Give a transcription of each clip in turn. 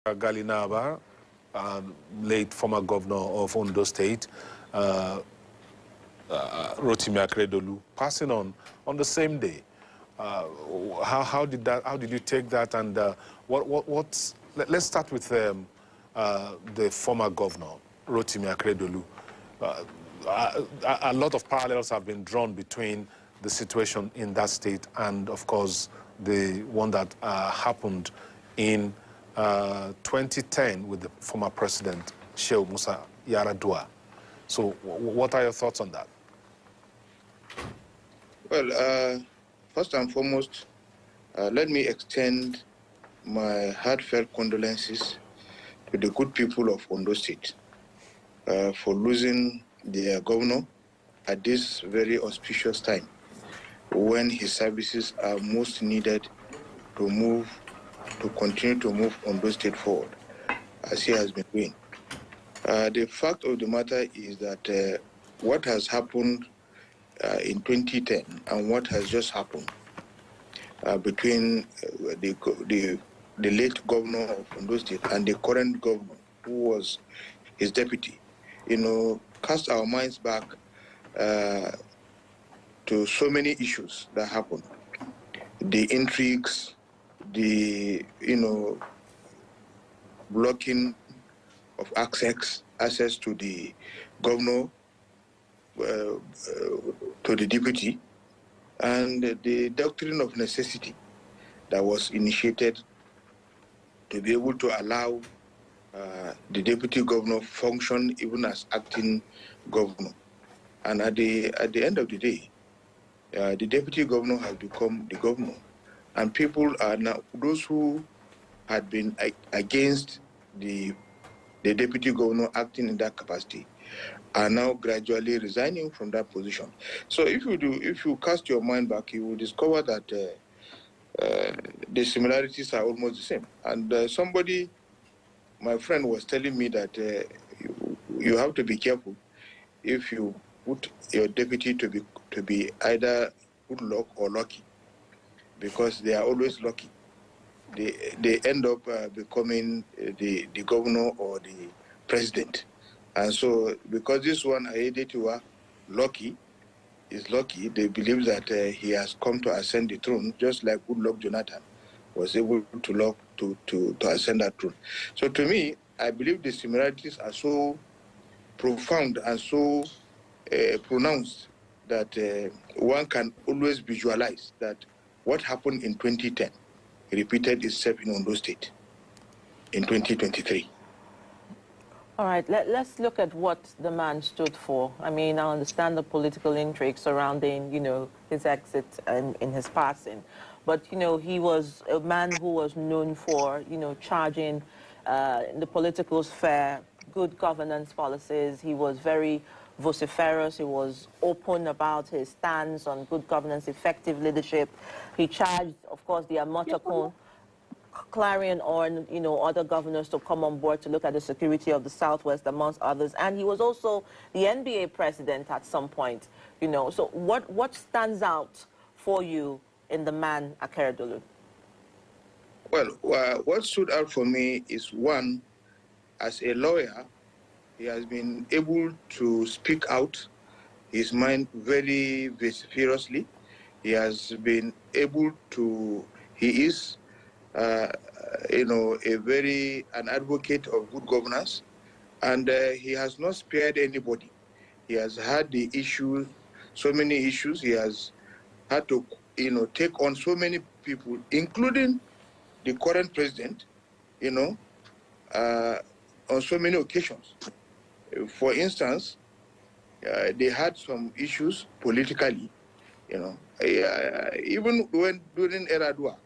Ghail Naaba, late former governor of Ondo State, Rotimi Akeredolu, passing on the same day. How did you take that, and let's start with the former governor, Rotimi Akeredolu. A lot of parallels have been drawn between the situation in that state and, of course, the one that happened in 2010 with the former president, Sheikh Musa Yaradua. So what are your thoughts on that? Well, first and foremost, let me extend my heartfelt condolences to the good people of Ondo State for losing their governor at this very auspicious time when his services are most needed to continue to move Ondo State forward, as he has been doing. The fact of the matter is that what has happened in 2010 and what has just happened between the late governor of Ondo State and the current governor, who was his deputy, cast our minds back to so many issues that happened. The intrigues, the blocking of access to the governor, to the deputy, and the doctrine of necessity that was initiated to be able to allow the deputy governor function even as acting governor. And at the end of the day, the deputy governor has become the governor, and people are now, those who had been against the deputy governor acting in that capacity, are now gradually resigning from that position. So if you cast your mind back, you will discover that the similarities are almost the same. And somebody, my friend, was telling me that you have to be careful if you put your deputy to be either good luck or lucky, because they are always lucky. They end up becoming the governor or the president. And so, because this one, Aiyedatiwa, is lucky, they believe that he has come to ascend the throne, just like Goodluck Jonathan was able to ascend that throne. So to me, I believe the similarities are so profound and so pronounced that one can always visualize that what happened in 2010 repeated itself in Ondo State in 2023. All right, let's look at what the man stood for. I mean, I understand the political intrigue surrounding, his exit and in his passing. But, he was a man who was known for, charging in the political sphere good governance policies. He was very vociferous. He was open about his stance on good governance, effective leadership. He charged, of course, the Amotakun, Clarion, or other governors to come on board to look at the security of the Southwest, amongst others. And he was also the NBA president at some point. So what stands out for you in the man Akeredolu? Well, what stood out for me is, one, as a lawyer, he has been able to speak out his mind very vociferously. He has been able to, he is an advocate of good governance, and he has not spared anybody. He has had the issues, so many issues. He has had to, take on so many people, including the current president, on so many occasions. For instance, they had some issues politically, even when during Yaradua,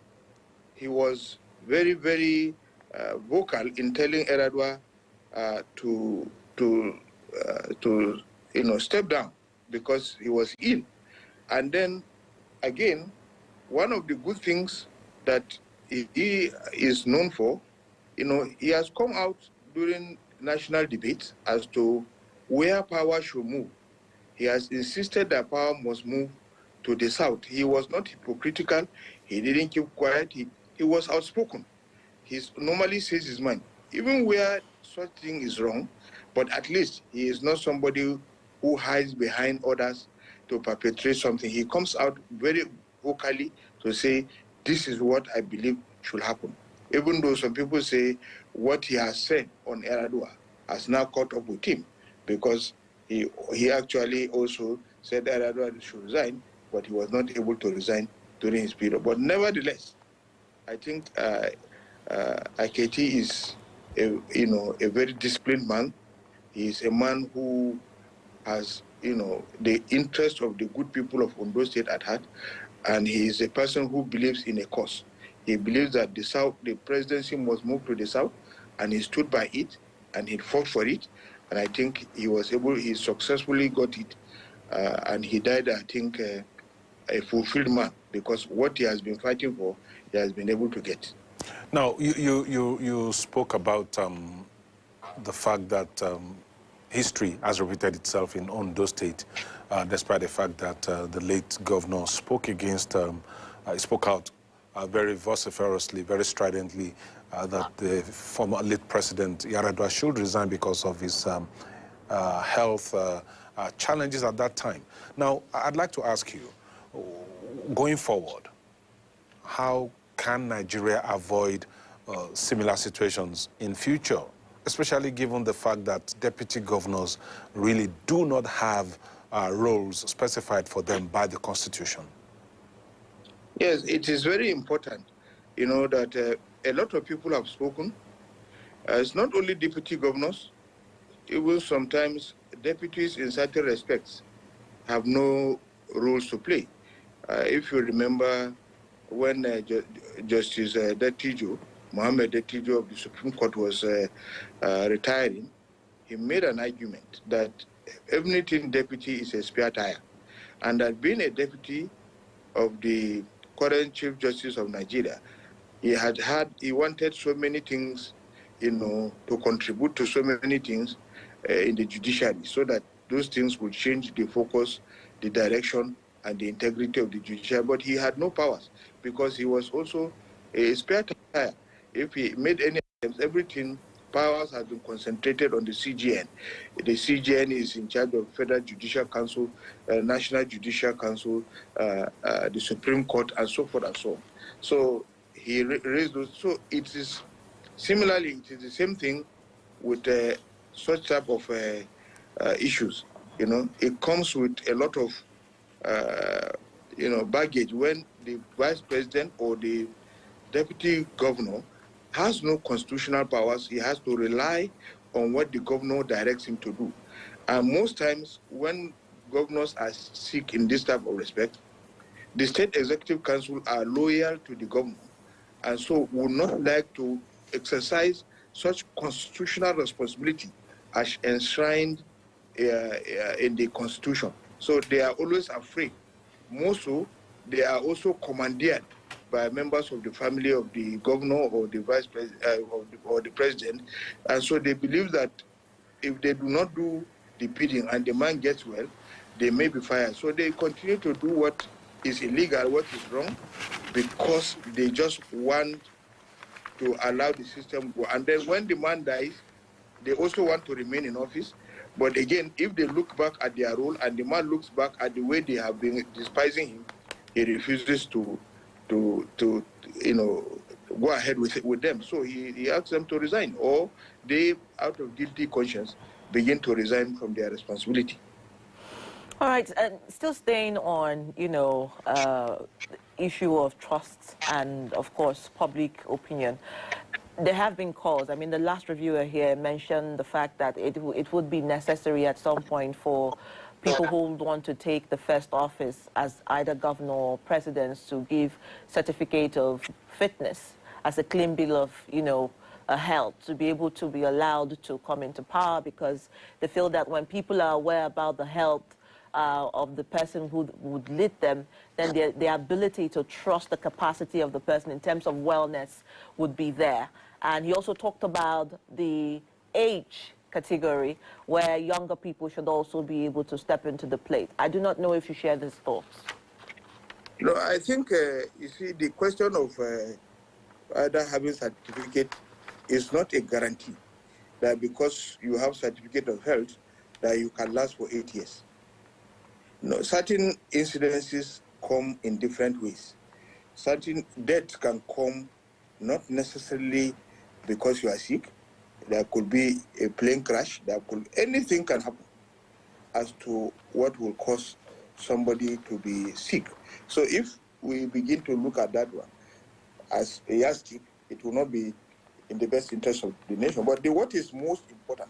he was very, very vocal in telling Yaradua to step down because he was ill. And then again, one of the good things that he is known for, he has come out during national debates as to where power should move. He has insisted that power must move to the south. He was not hypocritical. He didn't keep quiet. He was outspoken. he normally says his mind, even where such thing is wrong, but at least he is not somebody who hides behind others to perpetrate something. He comes out very vocally to say, this is what I believe should happen. Even though some people say what he has said on Eradua has now caught up with him, because he actually also said Eradua should resign, but he was not able to resign during his period. But nevertheless, I think Aketi is a very disciplined man. He is a man who has the interest of the good people of Ondo State at heart, and he is a person who believes in a cause. He believes that the presidency must move to the South, and he stood by it, and he fought for it, and I think he successfully got it, and he died, I think, a fulfilled man, because what he has been fighting for, he has been able to get. Now, you spoke about the fact that history has repeated itself in Ondo State, despite the fact that the late governor spoke out very vociferously, very stridently, that the former late president Yaradua should resign because of his health challenges at that time. Now, I'd like to ask you, going forward, how can Nigeria avoid similar situations in future, especially given the fact that deputy governors really do not have roles specified for them by the Constitution? Yes, it is very important, that a lot of people have spoken. It's not only deputy governors, even sometimes deputies in certain respects have no roles to play. If you remember when Justice Detijo, Mohammed Detijo of the Supreme Court was retiring, he made an argument that everything deputy is a spare tire, and that being a deputy of the current Chief Justice of Nigeria, he wanted so many things, to contribute to so many things in the judiciary, so that those things would change the focus, the direction, and the integrity of the judiciary. But he had no powers, because he was also a spare tire. If he made any attempts, everything, powers have been concentrated on the CGN. The CGN is in charge of Federal Judicial Council, National Judicial Council, the Supreme Court, and so forth and so on. So he raised those. So it is similarly, it is the same thing with such type of issues. It comes with a lot of baggage when the vice president or the deputy governor has no constitutional powers. He has to rely on what the governor directs him to do. And most times when governors are sick in this type of respect, the State Executive Council are loyal to the governor, and so would not like to exercise such constitutional responsibility as enshrined in the Constitution. So they are always afraid. More so, they are also commandeered by members of the family of the governor or the vice president or the president, and so they believe that if they do not do the bidding and the man gets well, they may be fired. So they continue to do what is illegal, what is wrong, because they just want to allow the system go. And then when the man dies, they also want to remain in office. But again, if they look back at their role and the man looks back at the way they have been despising him, he refuses to go ahead with them. So he asks them to resign, or they, out of guilty conscience, begin to resign from their responsibility. All right, and still staying on, the issue of trust and, of course, public opinion. There have been calls. I mean, the last reviewer here mentioned the fact that it would be necessary at some point for people who want to take the first office as either governor or presidents to give certificate of fitness as a clean bill of, health, to be able to be allowed to come into power, because they feel that when people are aware about the health of the person who would lead them, then their ability to trust the capacity of the person in terms of wellness would be there. And he also talked about the age category where younger people should also be able to step into the plate. I do not know if you share these thoughts. I think, you see, the question of either having certificate is not a guarantee that because you have certificate of health that you can last for 8 years. No, certain incidences come in different ways. Certain death can come not necessarily because you are sick. There could be a plane crash. Anything can happen as to what will cause somebody to be sick. So if we begin to look at that one as a yardstick, it will not be in the best interest of the nation. But what is most important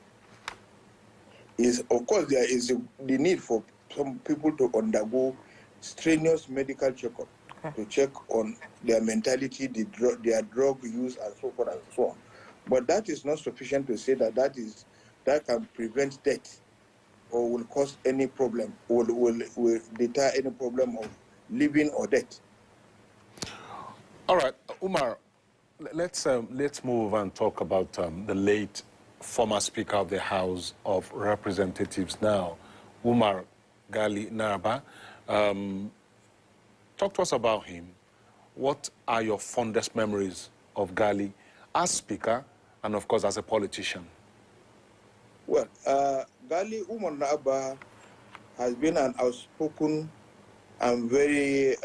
is, of course, there is the need for some people to undergo strenuous medical checkup to check on their mentality, their drug use, and so forth and so on. But that is not sufficient to say that can prevent death or will cause any problem, will deter any problem of living or death. All right, Umar, let's move and talk about the late former Speaker of the House of Representatives now, Umar Ghail Naaba. Talk to us about him. What are your fondest memories of Ghail as Speaker and, of course, as a politician? Well, Ghail Umar Naaba has been an outspoken and very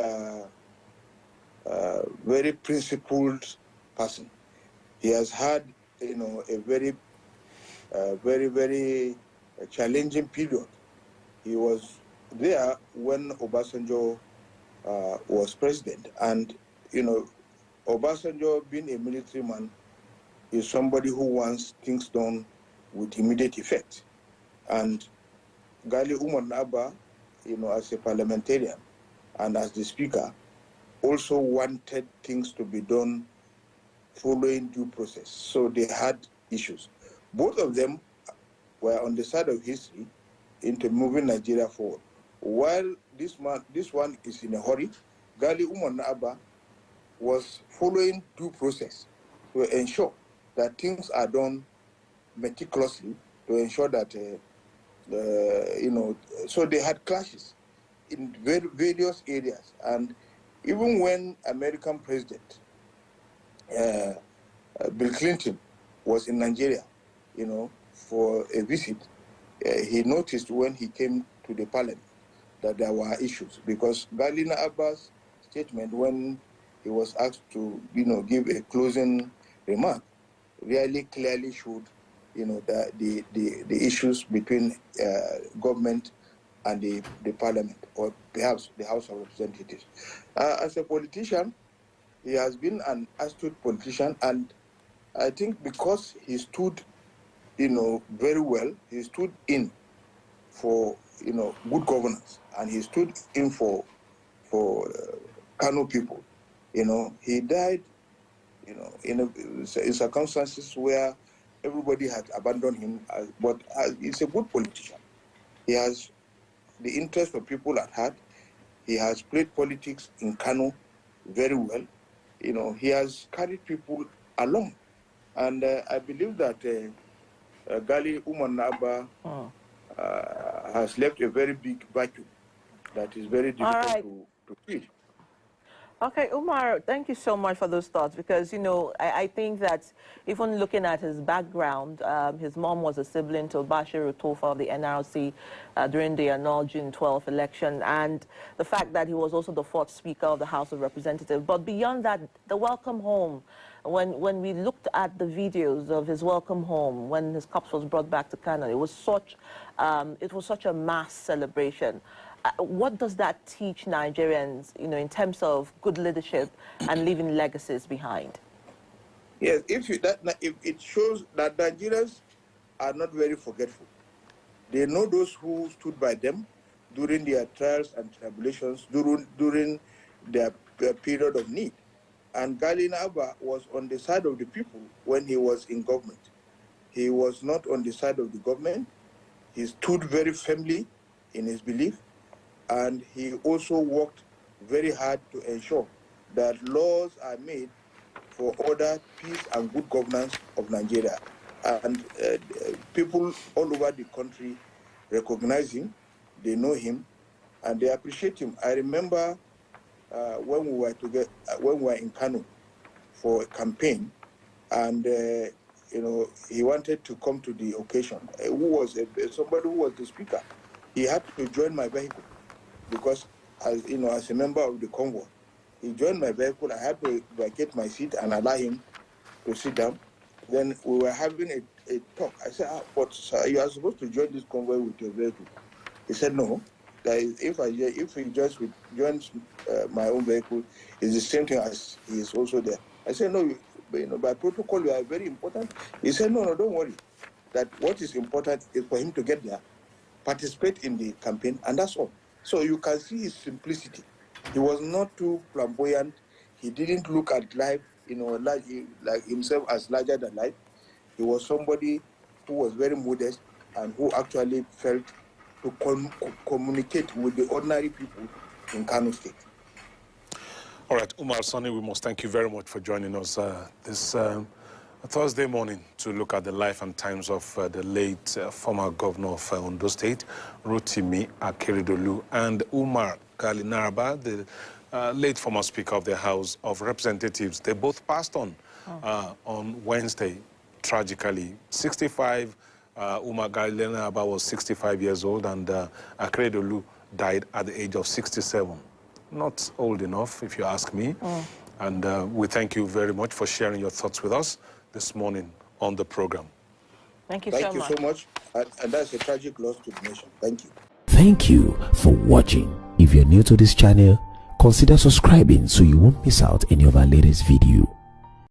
principled person. He has had, a very challenging period. He was there when Obasanjo was president, and Obasanjo, being a military man, is somebody who wants things done with immediate effect. And Ghail Umar Naaba, as a parliamentarian and as the speaker, also wanted things to be done following due process. So they had issues. Both of them were on the side of history into moving Nigeria forward. While this one is in a hurry, Ghail Umar Naaba was following due process to ensure that things are done meticulously, to ensure that, so they had clashes in various areas. And even when American President Bill Clinton was in Nigeria, for a visit, he noticed when he came to the parliament that there were issues, because Ghail Naaba's statement when he was asked to, give a closing remark, really clearly showed, the issues between government and the parliament, or perhaps the House of Representatives. As a politician, he has been an astute politician, and I think because he stood, very well, he stood in for, good governance, and he stood in for Kano people. He died, in circumstances where everybody had abandoned him, but he's a good politician. He has the interest of people at heart. He has played politics in Kano very well. He has carried people along. And I believe that Ghail Umar Naaba has left a very big vacuum that is very difficult to fill. Okay, Umar, thank you so much for those thoughts, because, I think that even looking at his background, his mom was a sibling to Bashir Utofa of the NRC during the annual June 12th election, and the fact that he was also the fourth Speaker of the House of Representatives. But beyond that, the welcome home, when we looked at the videos of his welcome home, when his corpse was brought back to Kano, it was such a mass celebration. What does that teach Nigerians, in terms of good leadership and leaving legacies behind? Yes, if it shows that Nigerians are not very forgetful. They know those who stood by them during their trials and tribulations, during their period of need. And Ghail Naaba was on the side of the people when he was in government. He was not on the side of the government. He stood very firmly in his belief, and he also worked very hard to ensure that laws are made for order, peace, and good governance of Nigeria. And people all over the country recognize him, they know him, and they appreciate him. I remember when we were in Kano for a campaign, and you know, he wanted to come to the occasion. Somebody who was the speaker. He had to join my vehicle because, as you know, as a member of the convoy, he joined my vehicle. I had to vacate my seat and allow him to sit down. Then we were having a talk. I said, but sir, you are supposed to join this convoy with your vehicle. He said, no. That if he joins my own vehicle, it's the same thing as he is also there. I said, no, you know, by protocol, you are very important. He said, no, don't worry. That what is important is for him to get there, participate in the campaign, and that's all. So you can see his simplicity. He was not too flamboyant. He didn't look at life, you know, like himself as larger than life. He was somebody who was very modest and who actually felt to communicate with the ordinary people in Kano State. All right, Umar Sani, we must thank you very much for joining us this Thursday morning to look at the life and times of the late former governor of Ondo State, Rotimi Akeredolu, and Umar Ghail Umar Naaba, the late former Speaker of the House of Representatives. They both passed on Wednesday, tragically. 65, Umar Ghail Umar Naaba was 65 years old, and Akeredolu died at the age of 67. Not old enough, if you ask me. And we thank you very much for sharing your thoughts with us this morning on the program. Thank you so much. Thank you so much. And that's a tragic loss to the nation. Thank you. Thank you for watching. If you're new to this channel, consider subscribing so you won't miss out any of our latest video.